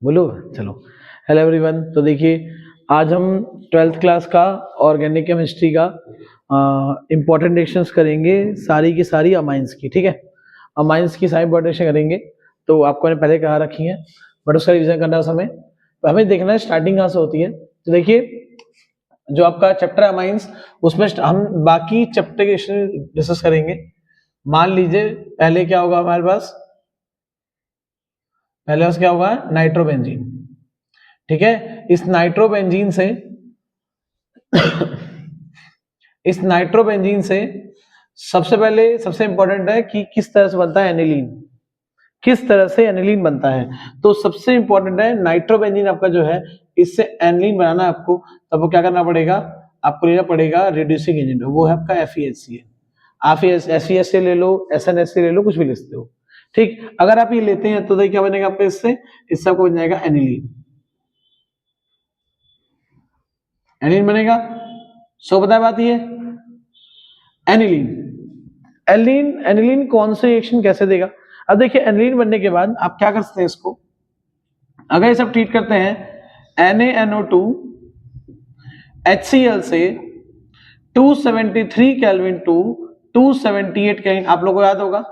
बोलो चलो। Hello everyone, तो देखिए आज हम 12th क्लास का ऑर्गेनिक केमिस्ट्री का इंपॉर्टेंट रिएक्शंस करेंगे, सारी की सारी अमाइंस की। ठीक है, अमाइंस की सारी इंपॉर्टेंट करेंगे। तो आपको मैंने पहले कहा रखी है, बट उसका रिविजन करना उस समय तो हमें देखना है स्टार्टिंग कहाँ से होती है। तो देखिए जो आपका चैप्टर अमाइंस, उसमें हम बाकी चैप्टर के डिस्कस करेंगे। मान लीजिए पहले क्या होगा हमारे पास, पहले क्या होगा, नाइट्रोबेंजीन। ठीक है, इस नाइट्रोबेंजीन से इस नाइट्रोबेंजीन से सबसे पहले सबसे इंपॉर्टेंट है कि किस तरह से बनता है एनिलीन, किस तरह से एनिलीन बनता है। तो सबसे इंपॉर्टेंट है नाइट्रोबेंजीन आपका जो है, इससे एनिलीन बनाना है आपको, तब वो क्या करना पड़ेगा, आपको लेना पड़ेगा रिड्यूसिंग एजेंट, वो है आपका FeHCl। आप FeHCl ले लो, SnHCl ले लो, कुछ भी ले सकते हो। ठीक, अगर आप ये लेते हैं तो देखिए क्या बनेगा आपका, इससे आपको बन जाएगा एनिलीन। एनिलीन बनेगा। सो बताए बात ये एनिलीन, एनिलीन कौन से रिएक्शन कैसे देगा। अब देखिए एनिलीन बनने के बाद आप क्या कर सकते हैं इसको, अगर ये सब ट्रीट करते हैं NaNO2 HCl से 273 केल्विन टू 278 केल्विन, आप लोगों को याद होगा,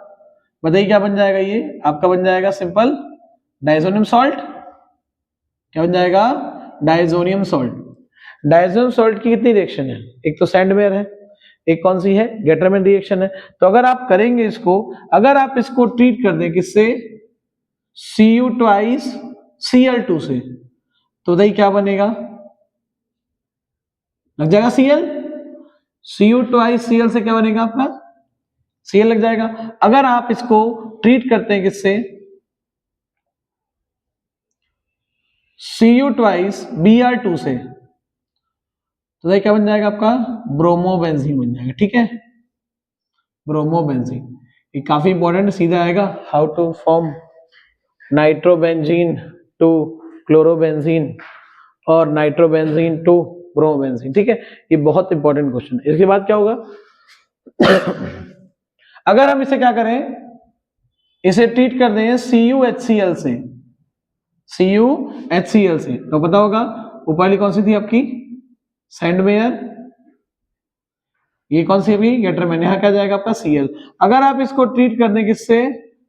बताइए क्या बन जाएगा, ये आपका बन जाएगा सिंपल डाइजोनियम सॉल्ट। क्या बन जाएगा, डाइजोनियम सॉल्ट। डाइजोनियम सॉल्ट की कितनी रिएक्शन है, एक तो सैंडवेयर है, एक कौन सी है, गेटरमैन रिएक्शन है। तो अगर आप करेंगे इसको, अगर आप इसको ट्रीट कर दें किससे, Cu ट्वाइस Cl2 से, तो दही क्या बनेगा, लग जाएगा Cl। Cu ट्वाइस Cl से क्या बनेगा आपका, Cl लग जाएगा। अगर आप इसको ट्रीट करते हैं किससे, Cu ट्वाइस Br2 से, तो ये क्या बन जाएगा आपका, ब्रोमोबेंजीन बन जाएगा। ठीक है, ब्रोमोबेंजीन, ये काफी इंपॉर्टेंट, सीधा आएगा how to form nitrobenzene to chlorobenzene और नाइट्रोबेंजीन टू ब्रोमोबेंजीन। ठीक है, ये बहुत इंपॉर्टेंट क्वेश्चन है। इसके बाद क्या होगा अगर हम इसे क्या करें, इसे ट्रीट कर दें CuHCl से, CuHCl से, तो पता होगा ऊपर वाली कौन सी थी आपकी, सैंडमेयर, ये कौन सी अभी, गेटरमैन, यहां क्या जाएगा आपका Cl। अगर आप इसको ट्रीट कर दें किससे,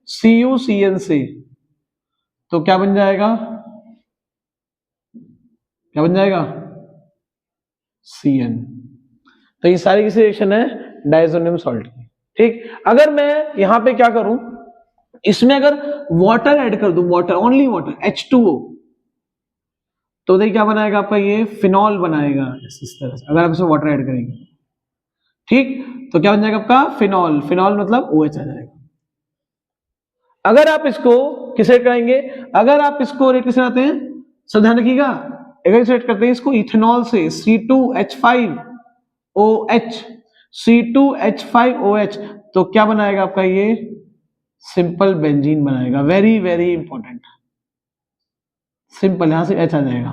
CuCN से, तो क्या बन जाएगा, क्या बन जाएगा, Cn। तो ये सारी किसी रिएक्शन है डाइजोनियम सॉल्ट की। ठीक, अगर मैं यहां पे क्या करूं, इसमें अगर वाटर ऐड कर दूं, वाटर, ओनली वाटर, H2O, तो देखिए क्या बनाएगा आपका, ये फिनॉल बनाएगा इस तरह से, अगर आप इसमें वाटर ऐड करेंगे। ठीक, तो क्या बन जाएगा आपका फिनॉल, फिनॉल मतलब OH आ जाएगा। अगर आप इसको किसे करेंगे, अगर आप इसको रेट किसे आते हैं, सब ध्यान रखिएगा, अगर रेट करते हैं इसको इथेनॉल से, C2H5OH, C2H5OH, तो क्या बनाएगा आपका, ये सिंपल बेंजीन बनाएगा। वेरी वेरी इंपॉर्टेंट, सिंपल, यहां से H आ जाएगा।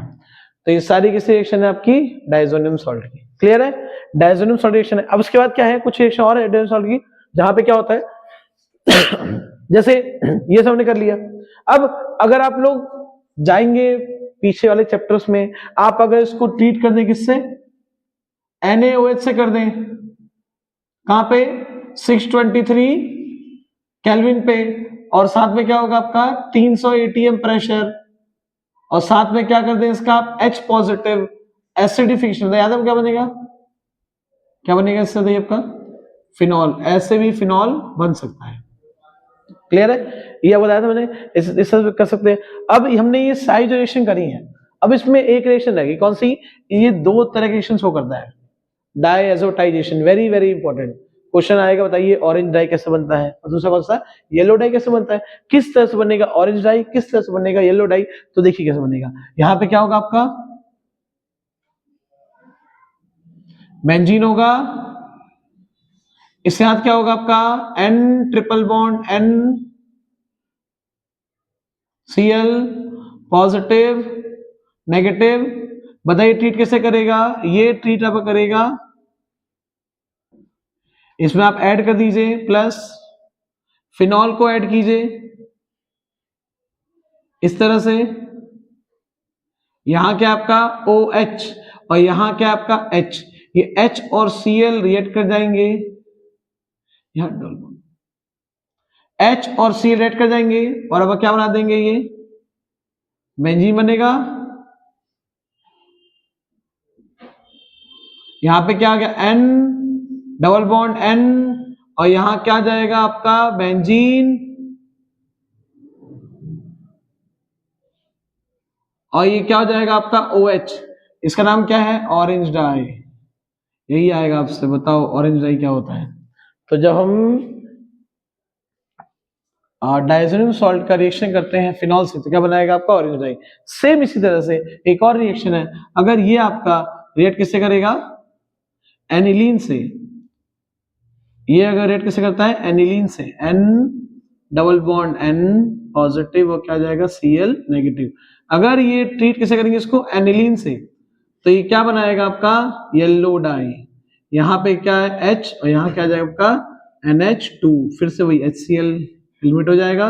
तो ये सारी किसी रिएक्शन है आपकी डाइजोनियम सॉल्ट की। क्लियर है, डाइजोनियम सॉल्ट रिएक्शन है। अब उसके बाद क्या है, कुछ रिएक्शन और है डाइजोनियम सॉल्ट की, जहां पे क्या होता है जैसे ये सब हमने कर लिया। अब अगर आप लोग जाएंगे पीछे वाले चैप्टर्स में, आप अगर इसको ट्रीट कर दें किससे, NaOH से कर दें, कहां पे, 623 केल्विन पे, और साथ में क्या होगा आपका 300 ATM प्रेशर, और साथ में क्या कर दें इसका आप H पॉजिटिव एसिडिफिकेशन, याद है क्या बनेगा, क्या बनेगा इससे आपका फिनॉल, ऐसे भी फिनॉल बन सकता है। क्लियर है, ये बताया था मैंने, इस कर सकते हैं। अब हमने ये सारी जो रिएक्शन करी है, अब इसमें एक रिएक्शन रहेगी, कौन सी, ये दो तरह की रिएक्शन शो करता है, डायएजोटाइजेशन। वेरी वेरी इंपॉर्टेंट क्वेश्चन आएगा, बताइए ऑरेंज डाई कैसे बनता है, और दूसरा कौन सा, येलो डाई कैसे बनता है, किस तरह से बनेगा ऑरेंज डाई, किस तरह से बनेगा येलो डाई। तो देखिए कैसे बनेगा, यहां पे क्या होगा आपका, बेंजीन होगा, इसके साथ क्या होगा आपका N triple bond NCl positive negative. बताइए ट्रीट कैसे करेगा, ये ट्रीट आप करेगा, इसमें आप ऐड कर दीजिए प्लस फिनॉल को ऐड कीजिए इस तरह से, यहाँ क्या आपका OH और यहाँ क्या आपका H, ये H और Cl रिएक्ट कर जाएंगे, यहाँ H और Cl रिएक्ट कर जाएंगे और अब क्या बना देंगे, ये बेंजीन बनेगा। यहाँ पे क्या आ गया N डबल बॉन्ड N और यहाँ क्या जाएगा आपका बेंजीन और ये क्या हो जाएगा आपका OH। इसका नाम क्या है, ऑरेंज डाई। यही आएगा आपसे, बताओ ऑरेंज डाई क्या होता है। तो जब हम डायज़ोनियम सॉल्ट का रिएक्शन करते हैं फिनॉल से तो क्या बनाएगा आपका ऑरेंज डाई। सेम इसी तरह से एक और रिएक्शन है, अगर ये आपका रिएक्ट किससे करेगा, एनिलीन से। ये अगर रिएक्ट किससे करता है, एनिलीन से, N double bond N positive और क्या जाएगा Cl नेगेटिव। अगर ये ट्रीट किसे करेंगे इसको, एनिलीन से, तो ये क्या बनाएगा आपका येलो डाई। यहाँ पे क्या है H और यहाँ क्या जाएगा आपका NH2, फिर से वही HCl एलिमिनेट हो जाएगा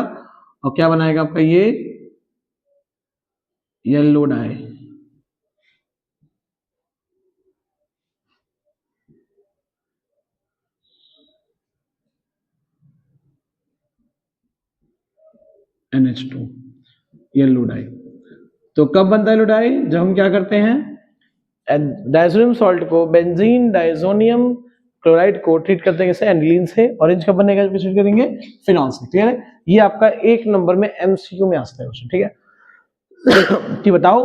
और क्या बनाएगा आपका ये yellow die. NH2 yellow die. तो कब बनता है येलो डाई, जब हम क्या करते हैं डायज़ोनियम सॉल्ट को बेंजीन डायज़ोनियम क्लोराइड को ट्रीट करते हैं एनिलीन से। ऑरेंज कब बनेगा, ट्रीट करेंगे फिनॉल से। क्लियर है, ये आपका एक नंबर में MCQ में आता है क्वेश्चन। ठीक है कि बताओ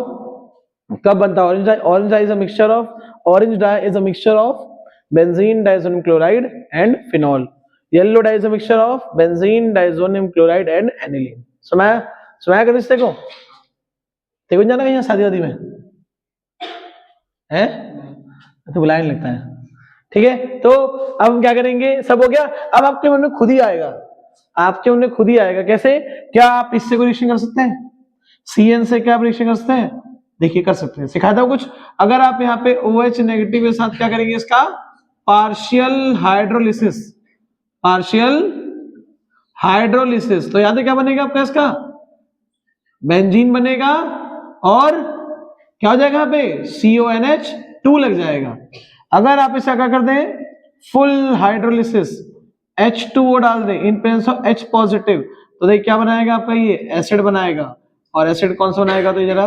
कब बनता है orange dye. Orange dye is a mixture of, orange dye is a mixture of benzene diazonium chloride and phenol. Yellow dye is a mixture of benzene diazonium chloride and aniline. समाया कर रिश्ते को, देखो जाना कहीं शादी वादी में है तो बुलाने लगता है। ठीक है, तो अब हम क्या करेंगे, सब हो गया। अब आपके मन में खुद ही आएगा, आपके मन में खुद ही आएगा कैसे, क्या आप इससे कोई रिएक्शन कर सकते हैं, CN से क्या आप रिएक्शन कर सकते हैं, देखिए कर सकते हैं, सिखाता हूं कुछ। अगर आप यहाँ पे OH नेगेटिव के साथ क्या करेंगे, इसका पार्शियल हाइड्रोलिसिस, पार्शियल हाइड्रोलिसिस, तो याद है क्या बनेगा आपका, इसका बेंजीन बनेगा और क्या हो जाएगा यहाँ पे CONH2 लग जाएगा। अगर आप इसे क्या कर दें, फुल हाइड्रोलिसिस H2O डाल दें in presence of H positive, तो देखिए क्या बनाएगा आपका, ये एसिड बनाएगा। और एसिड कौन सा बनाएगा, तो जरा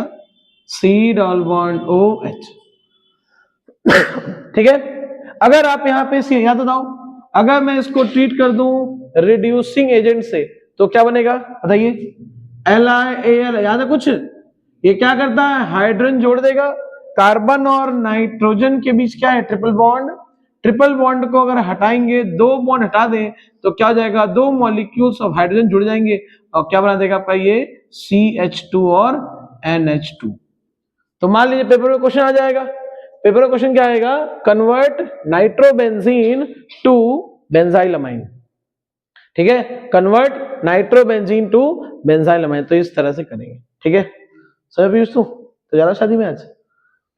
C डबल बॉन्ड OH। ठीक है, अगर आप यहाँ पे याद बताओ, अगर मैं इसको ट्रीट कर दूं रिड्यूसिंग एजेंट से तो क्या बनेगा बताइए, LiAl। याद है कुछ, ये क्या करता है, हाइड्रोजन जोड़ देगा, कार्बन और नाइट्रोजन के बीच क्या है ट्रिपल बॉन्ड। ट्रिपल बॉन्ड को अगर हटाएंगे, दो बॉन्ड हटा दें तो क्या हो जाएगा, दो मॉलिक्यूल्स ऑफ हाइड्रोजन जुड़ जाएंगे और क्या बना देगा आपका ये CH2 और NH2। तो मान लीजिए पेपर में क्वेश्चन आ जाएगा, पेपर में क्वेश्चन क्या आएगा, कन्वर्ट नाइट्रोबेंजीन टू बेंजाइलमाइन। ठीक है, कन्वर्ट नाइट्रोबेंजीन टू बेंजाइलमाइन, तो इस तरह से करेंगे। ठीक है, सब यूज तो जा रहा शादी में आज,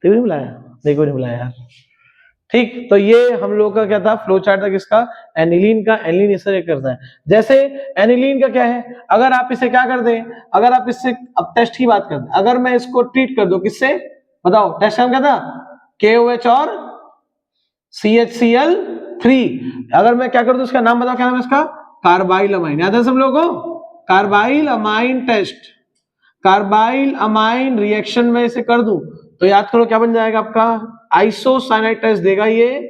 नहीं बुलाया, देखो नहीं बुलाया यार। ठीक, तो ये हम लोग का क्या था, फ्लो चार्ट था किसका, एनिलीन का। एनिलीन इस तरह करता है, जैसे एनिलीन का क्या है, अगर आप इसे क्या कर दें, अगर आप इससे अब टेस्ट की बात कर दें, अगर मैं इसको ट्रीट कर दूं किससे, बताओ टेस्ट नाम क्या था, KOH और CHCl3। अगर मैं क्या कर दूं, इसका नाम बताओ क्या नाम है इसका, कार्बाइल अमाइन। याद है सब लोगों को, carbylamine test, carbylamine reaction में इसे कर दूं तो याद करो क्या बन जाएगा आपका, आइसोसाइनाइड टेस्ट देगा ये,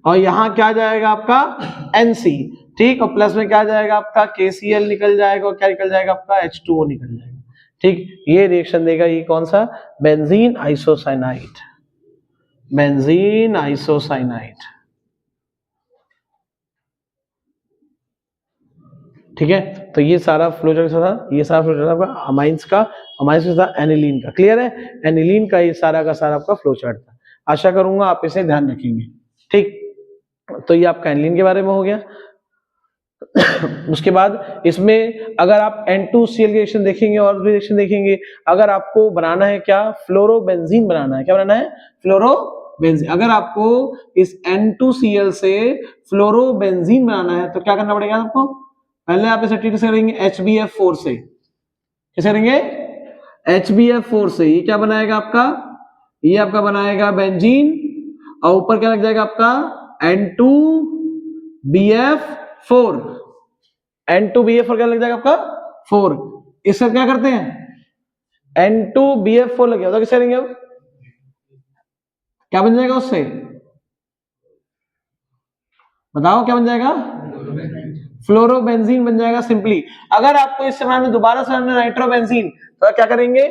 और यहां क्या जाएगा आपका NC। ठीक, और प्लस में क्या जाएगा आपका KCl निकल जाएगा और क्या निकल जाएगा आपका H2O निकल जाएगा। ठीक, ये रिएक्शन देगा ये कौन सा, बेंजीन आइसोसाइनाइड, बेंजीन आइसोसाइनाइड। ठीक है, तो ये सारा फ्लो चार्ट था, ये सारा फ्लो चार्ट आपका अमाइंस का, अमाइंस के साथ एनिलीन का। क्लियर है, एनिलीन का ये सारा का सारा आपका फ्लो चार्ट था। आशा करूंगा आप इसे ध्यान रखेंगे। ठीक, तो ये आपका एनिलीन के बारे में हो गया। उसके बाद इसमें अगर आप N2Cl रिएक्शन देखेंगे और भी रिएक्शन देखेंगे, अगर आपको बनाना है क्या, फ्लोरोबेंजीन बनाना है, क्या बनाना है, फ्लोरोबेंजीन। अगर आपको इस N2Cl से फ्लोरोबेंजीन बनाना है तो क्या करना पड़ेगा आपको, पहले आप इसे ट्रीट करेंगे HBF4 से, कैसे करेंगे, HbF4 से ये क्या बनाएगा आपका, ये आपका बनाएगा बेंजीन, और ऊपर क्या लग जाएगा आपका N2BF4, N2BF4 क्या लग जाएगा आपका 4। इसका क्या करते हैं, N2BF4 लग गया तो किससे करेंगे अब, क्या बन जाएगा उससे, बताओ क्या बन जाएगा, फ्लोरोबेंजीन बन जाएगा सिंपली। अगर आपको इस समय में दोबारा से हमने नाइट्रोबेंजीन, तो क्या करेंगे,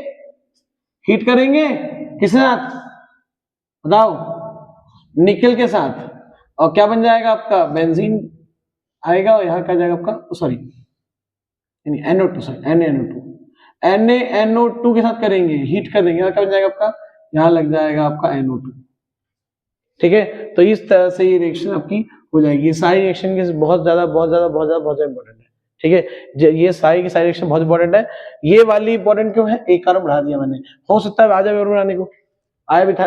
हीट करेंगे किसके साथ बताओ, निकल के साथ, और क्या बन जाएगा आपका बेंजीन आएगा, और यहां क्या जाएगा आपका सॉरी NO2, सॉरी NaNO2 के साथ करेंगे, हीट कर देंगे, क्या बन जाएगा आपका, यहां लग जाएगा आपका NO2। ठीक है, तो इस तरह से ये रिएक्शन आपकी हो जाएगी। ये सारी रिएक्शन की बहुत ज्यादा इंपॉर्टेंट है। ठीक है, ये सारी की सारी रिएक्शन बहुत इंपॉर्टेंट है। ये वाली इंपॉर्टेंट क्यों है, एक कारण बढ़ा दिया मैंने, हो सकता है आजा और बनाने को आया भी था,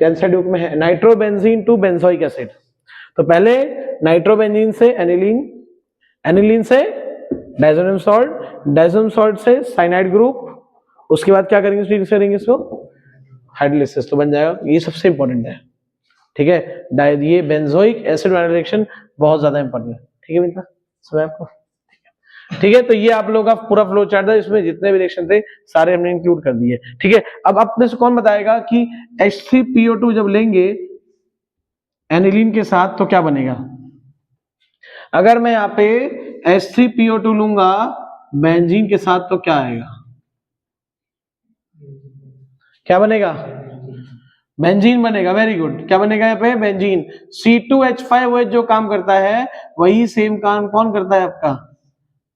एनसाइड बुक में है नाइट्रोबेंजीन टू बेंजोइक एसिड। तो पहले नाइट्रोबेंजीन से एनिलीन, एनिलीन से डाइजोनियम सॉल्ट, डाइजोनियम सॉल्ट से साइनाइड ग्रुप, उसके बाद क्या करेंगे, स्प्लिट करेंगे इसको हाइड्रोलाइसिस, तो बन जाएगा, ये सबसे इंपॉर्टेंट है। ठीक है, ये बेंजोइक एसिड वाला रिएक्शन बहुत ज्यादा इंपॉर्टेंट है। ठीक है मित्रा, समझ आपको, ठीक है, तो ये आप लोगों का पूरा फ्लो चार्ट था, इसमें जितने भी रिएक्शन थे सारे हमने इंक्लूड कर दिए। ठीक है, अब अपने से कौन बताएगा कि H3PO2 जब लेंगे एनिलीन के साथ तो क्या बनेगा, अगर मैं यहाँ पे H3PO2 लूंगा बेंजीन के साथ तो क्या आएगा, क्या बनेगा, बेंजीन बनेगा। वेरी गुड, क्या बनेगा यहाँ पे बेंजीन। C2H5OH जो काम करता है वही सेम काम कौन करता है आपका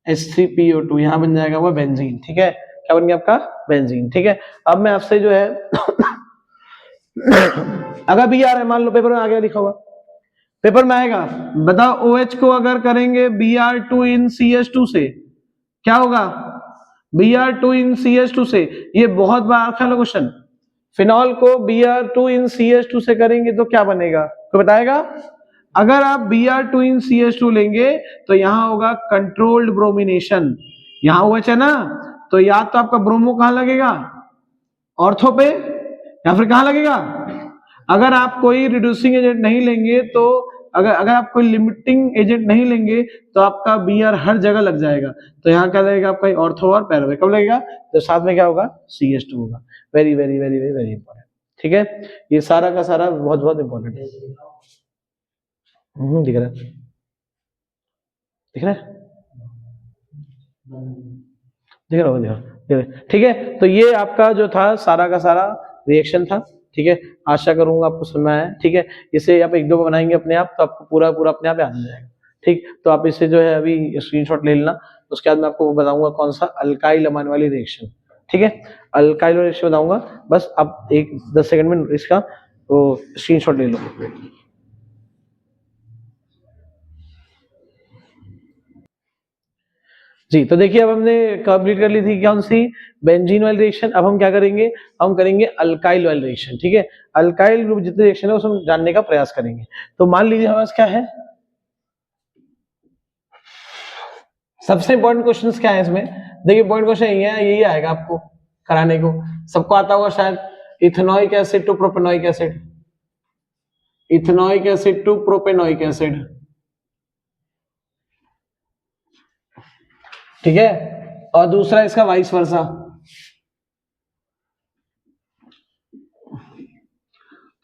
H3PO2, यहां बन जाएगा वो बेंजीन। ठीक है, क्या बन गया आपका बेंजीन। ठीक है, अब मैं आपसे जो है अगर बी आर है, मान लो पेपर में आ गया लिखा हुआ, पेपर में आएगा, बताओ OH को अगर करेंगे Br2 इन CH2 से क्या होगा, Br2 इन CH2 से, ये बहुत बार आता है क्वेश्चन, फिनॉल को Br2 इन CH2 से करेंगे तो क्या बनेगा, तो बताएगा। अगर आप Br2 इन CH2 लेंगे तो यहां होगा कंट्रोल्ड ब्रोमिनेशन, यहां OH है ना, तो या तो आपका ब्रोमो कहां लगेगा, ऑर्थो पे, या फिर कहां लगेगा, अगर आप कोई रिड्यूसिंग एजेंट नहीं लेंगे तो अगर आप कोई लिमिटिंग एजेंट नहीं लेंगे तो आपका Br हर जगह लग जाएगा, तो यहाँ क्या लगेगा आपका ऑर्थो और पैरा में, कब लगेगा, तो साथ में क्या होगा CH2 होगा। Very very very very very important. ठीक है, ये सारा का सारा बहुत बहुत इंपॉर्टेंट है। दिख रहा है, दिख रहा है, दिख रहा होगा। ठीक है, तो ये आपका जो था सारा का सारा रिएक्शन था। ठीक है, आशा करूंगा आपको समझ में आया। ठीक है, इसे आप एक दो बनाएंगे अपने आप तो आपको पूरा पूरा अपने आप याद हो जाएगा। ठीक, तो आप इसे जो है अभी स्क्रीनशॉट ले लेना, उसके बाद मैं आपको बताऊंगा कौन सा अल्काइल अमाइन वाली रिएक्शन। ठीक है, अल्काइल वाली रिएक्शन बताऊंगा, बस आप 10 सेकंड में इसका वो स्क्रीनशॉट ले लो। जी, तो देखिए अब हमने कंप्लीट कर ली थी कौन सी, बेंजीन वाली रिएक्शन। अब हम क्या करेंगे, हम करेंगे अल्काइल वाली रिएक्शन। ठीक है, अल्काइल ग्रुप जितने रिएक्शन है उसको हम जानने का प्रयास करेंगे। तो मान लीजिए हमारे पास क्या है, सबसे इंपॉर्टेंट क्वेश्चन क्या है इसमें, देखिए पॉइंट क्वेश्चन यही आएगा आपको कराने को, सबको आता होगा शायद, ethanoic acid to propanoic acid, ethanoic acid to propanoic acid. ठीक है, और दूसरा इसका वाइस वर्सा,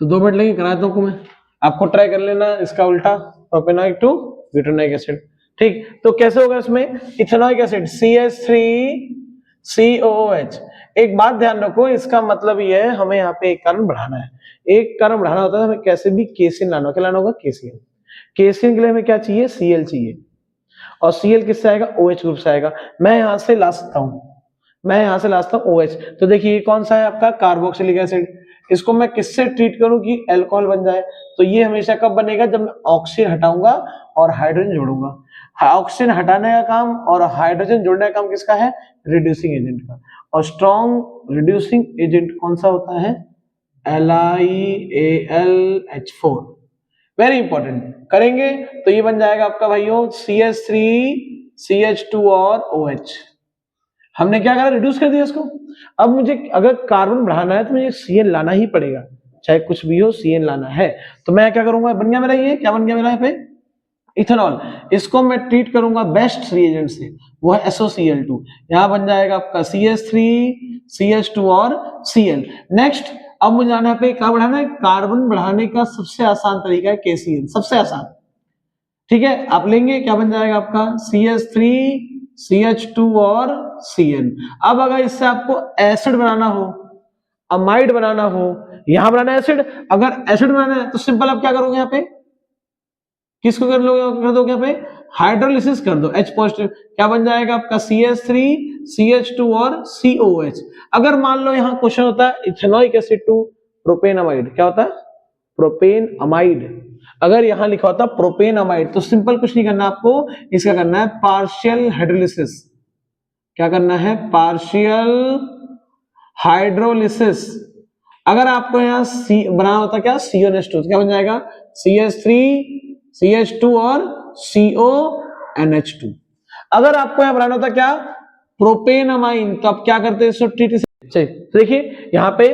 तो 2 मिनट लेके कराता हूं मैं, आपको ट्राई कर लेना इसका उल्टा, प्रोपेनॉइक टू ब्यूटेनॉइक एसिड। ठीक, तो कैसे होगा इसमें, इथेनॉइक एसिड CH3COOH। एक बात ध्यान रखो, इसका मतलब ये है हमें यहाँ पे एक कारण बढ़ाना है, एक कारण बढ़ाना होता है हमें कैसे भी केसिन लाना होगा, क्या लाना होगा, केसिन। केसिन के लिए हमें क्या चाहिए, Cl चाहिए, और Cl किससे आएगा, OH ग्रुप से आएगा। मैं यहां से ला सकता हूं, मैं यहां से ला सकता हूं OH, तो देखिए कौन सा है आपका कार्बोक्सिलिक एसिड, इसको मैं किससे ट्रीट करूं कि अल्कोहल बन जाए, तो ये हमेशा कब बनेगा, जब मैं ऑक्सीजन हटाऊंगा और हाइड्रोजन जोड़ूंगा। ऑक्सीजन हटाने का काम और हाइड्रोजन जोड़ने का काम किसका है, रिड्यूसिंग एजेंट का, और स्ट्रॉन्ग रिड्यूसिंग एजेंट कौन सा होता है, LiAlH4। वेरी इंपॉर्टेंट, करेंगे तो ये बन जाएगा आपका भाइयों CH3CH2 और OH। हमने क्या करा, रिड्यूस कर दिया इसको। अब मुझे अगर कार्बन बढ़ाना है तो मुझे Cn लाना ही पड़ेगा, चाहे कुछ भी हो Cn लाना है। तो मैं क्या करूंगा, बन गया मेरा ये, क्या बन गया मेरा यहाँ पे, इथेनॉल। इसको मैं ट्रीट करूंगा बेस्ट रिएजेंट से, वो है SOCl2। यहाँ बन जाएगा आपका CH3 CH2 और Cl। नेक्स्ट अब मुझे जाना पे क्या बढ़ाना है, कार्बन बढ़ाने का सबसे आसान तरीका है KCl, सबसे आसान। ठीक है, आप लेंगे, क्या बन जाएगा आपका CH3 CH2 और Cl। अब अगर इससे आपको एसिड बनाना हो, अमाइड बनाना हो, यहां बनाना है एसिड, अगर एसिड बनाना है तो सिंपल आप क्या करोगे, यहाँ पे किसको कर लोगे, कर दोगे यहाँ पे हाइड्रोलिसिस कर दो, H पॉजिटिव, क्या बन जाएगा आपका CH3 CH2 और COH। अगर मान लो यहाँ क्वेश्चन होता है ethanoic acid to propanamide, क्या होता है प्रोपेन अमाइड, अगर यहां लिखा होता प्रोपेन अमाइड तो सिंपल कुछ नहीं करना आपको, इसका करना है पार्शियल हाइड्रोलिसिस। क्या करना है, पार्शियल हाइड्रोलिसिस। अगर आपको यहाँ सी बनाना होता क्या, CONH2, क्या बन जाएगा CH3 CH2 और CONH2। अगर आपको यहाँ बनाना होता क्या, प्रोपेन अमाइन, तो आप क्या करते हैं, चलिए तो देखिए यहाँ पे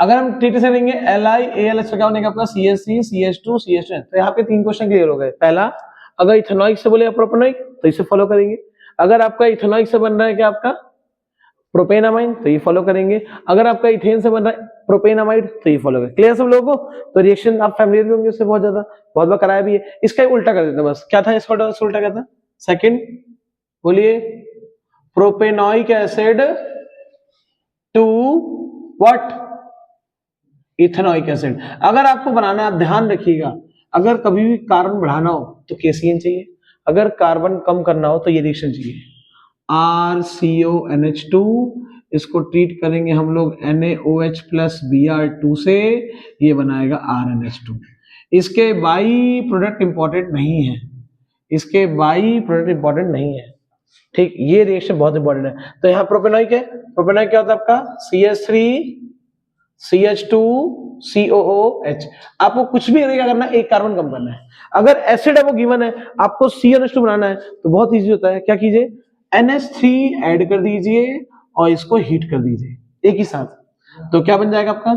अगर हम TT से लेंगे LiAlH क्या बनेगा आपका CH3 CH2 CH2। तो यहाँ पे 3 क्वेश्चन क्लियर हो गए। पहला, अगर इथेनॉइक से बोले प्रोपेनॉइक तो इसे फॉलो करेंगे। अगर आपका इथेनॉइक से बन रहा है क्या आपका प्रोपेन अमाइन तो ये फॉलो करेंगे। अगर आपका इथेन से बन रहा है प्रोपेन अमाइड तो ये फॉलो करेंगे। क्लियर सब लोगों को? तो रिएक्शन आप फैमिलियर भी होंगे उससे बहुत बार कराया भी है। इसका उल्टा कर देते हैं बस। क्या था इसका उल्टा क्या था, सेकंड बोलिए, propanoic acid to what, ethanoic acid. अगर आपको बनाना है, आप ध्यान रखिएगा, अगर कभी भी कार्बन बढ़ाना हो तो KCl चाहिए, अगर कार्बन कम करना हो तो ये रिएक्शन चाहिए RCONH2। इसको ट्रीट करेंगे हम लोग NaOH प्लस Br2 से, ये बनाएगा RNH2। इसके बाई प्रोडक्ट इंपॉर्टेंट नहीं है, इसके बाई प्रोडक्ट इंपॉर्टेंट नहीं है, ठीक, ये रिएक्शन बहुत इंपॉर्टेंट है। तो यहाँ प्रोपेनॉइक है, प्रोपेनॉइक क्या होता है आपका CH3 CH2 COOH। आपको कुछ भी क्या करना है, एक कार्बन कम करना है। अगर एसिड है वो गिवन है, आपको CONH2 बनाना है तो बहुत इजी होता है, क्या कीजिए NH3 ऐड कर दीजिए और इसको हीट कर दीजिए एक ही साथ, तो क्या बन जाएगा आपका,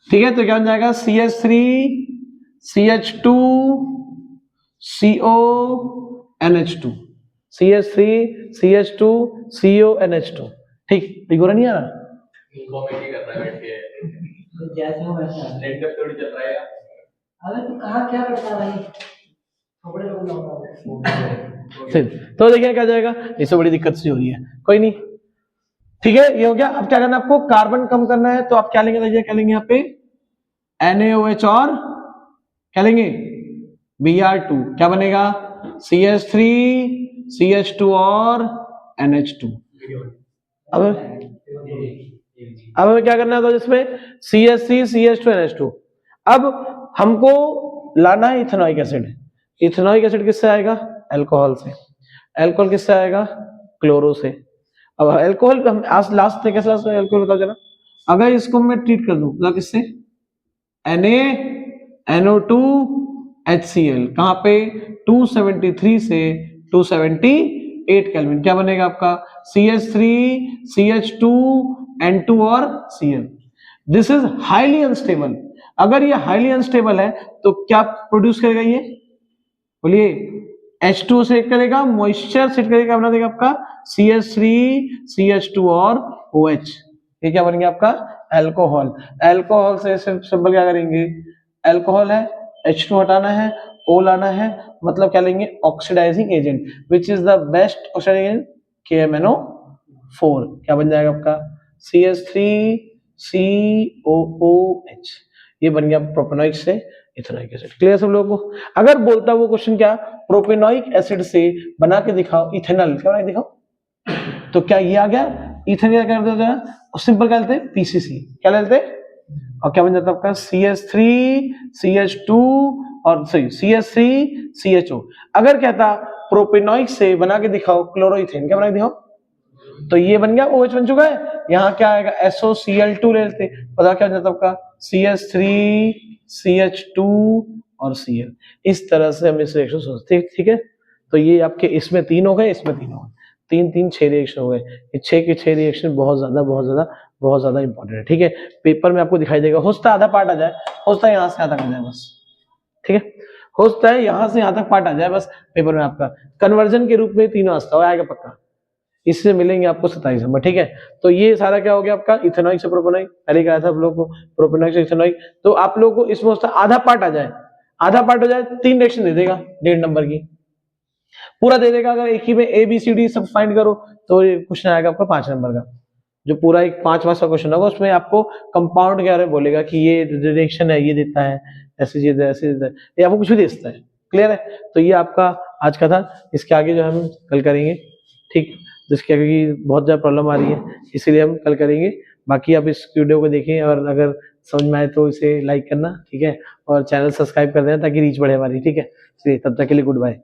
ठीक है, तो क्या बन जाएगा CH3 CH2 CONH2 CH3 CH2 CONH2। ठीक, रिगोरा नहीं आ रहा, कॉमेडी कर रहा है बैठ के जैसे हो वैसा स्टैंड अप थोड़ी चल रहा है। अबे तू कहां क्या करता है भाई, कपड़े लोग लाऊंगा। तो देखिए क्या जाएगा, इससे बड़ी दिक्कत सी हो रही है, कोई नहीं, ठीक है, ये हो गया। अब क्या करना है आपको, कार्बन कम करना है तो आप क्या लेंगे, क्या लेंगे यहाँ पे NaOH और क्या लेंगे Br2, क्या बनेगा CH3 CH2 और NH2। अब हमें क्या करना है, तो इसमें CH3 CH2 NH2। अब हमको लाना है इथेनॉइक एसिड। इथेनॉइक एसिड किससे आएगा, अल्कोहल से। अल्कोहल किससे आएगा, क्लोरो से। अब अल्कोहल हम आज लास्ट में कैसे अल्कोहल बताओ जरा, अगर इसको मैं ट्रीट कर दूं मतलब किससे NaNO2 HCl, कहां पे 273 से 278 केल्विन, क्या बनेगा आपका CH3 CH2 N2 और Cl। This is highly unstable. अगर ये हाईली अनस्टेबल है तो क्या प्रोड्यूस करेगा, ये बोलिए H2 से करेगा, मॉइस्चर से करेगा, बना देगा आपका CH3 CH2 और OH। ये क्या बन गया आपका अल्कोहल। अल्कोहल से सिंपल क्या करेंगे, अल्कोहल है H2 हटाना है, O लाना है, मतलब क्या लेंगे oxidising agent, which is the best oxidising agent KMnO4। क्या बन जाएगा आपका CH3 COOH। ये बन गया प्रोपेनॉइक से इथेनॉइक एसिड। क्लियर सब लोगों को? अगर बोलता वो क्वेश्चन क्या, प्रोपेनॉइक एसिड से बना के दिखाओ इथेनॉल, क्या बना के दिखाओ, तो क्या ये आ गया इथेनॉल, क्या करते हैं सिंपल क्या लेते हैं PCC, क्या लेते हैं, और क्या बन जाता है आपका CH3 CH2 और सही CH3 CHO। अगर कहता प्रोपेनॉइक से बना के दिखाओ क्लोरोइथेन, क्या बना के दिखाओ, तो ये बन गया OH बन चुका है। यहाँ क्या आएगा SOCl2 ले लेते, पता क्या बन जाता आपका CH3 CH2 और Cl। इस तरह से हम इस रिएक्शन सोचते हैं, ठीक है। तो ये आपके इसमें 3 हो गए, इसमें 3 हो गए, 3 6 रिएक्शन हो गए। ये 6 के 6 रिएक्शन बहुत ज्यादा इंपॉर्टेंट है, ठीक है। पेपर में आपको दिखाई देगा, हो सकता है आधा पार्ट आ जाए, हो सकता है यहाँ से आधा आ जाए बस, ठीक है। हो सकता है यहाँ से यहाँ तक पार्ट आ जाए बस पेपर में आपका। कन्वर्जन के रूप में 3 आस्था आएगा पक्का, इससे मिलेंगे आपको 27 नंबर, ठीक है। तो ये सारा क्या हो गया आपका, इथेनॉइक से प्रोपेनॉइक, पहले कहा था आप लोगों को प्रोपेनॉइक से इथेनॉइक। तो आप लोगों को इसमें आधा पार्ट आ जाए, आधा पार्ट हो जाए 3 रिएक्शन दे देगा 1.5 नंबर की, पूरा दे देगा। अगर एक ही में ए बी सी डी सब फाइंड करो तो ये क्वेश्चन आएगा आपका 5 नंबर का। जो पूरा एक 5 मार्क्स का क्वेश्चन होगा उसमें आपको कंपाउंड के बारे में बोलेगा कि ये रिएक्शन है, ये देता है, ऐसे चीज ऐसे देता है, ये आपको कुछ भी दे सकता है। क्लियर है। तो ये आपका आज का था, इसके आगे जो हम कल करेंगे, ठीक। जिसके आगे की बहुत ज्यादा प्रॉब्लम आ रही है इसीलिए हम कल करेंगे। बाकी आप इस वीडियो को देखें और अगर समझ में आए तो इसे लाइक करना, ठीक है, और चैनल सब्सक्राइब कर देना ताकि रीच बढ़े हमारी, ठीक है। चलिए तब तक के लिए गुड बाय।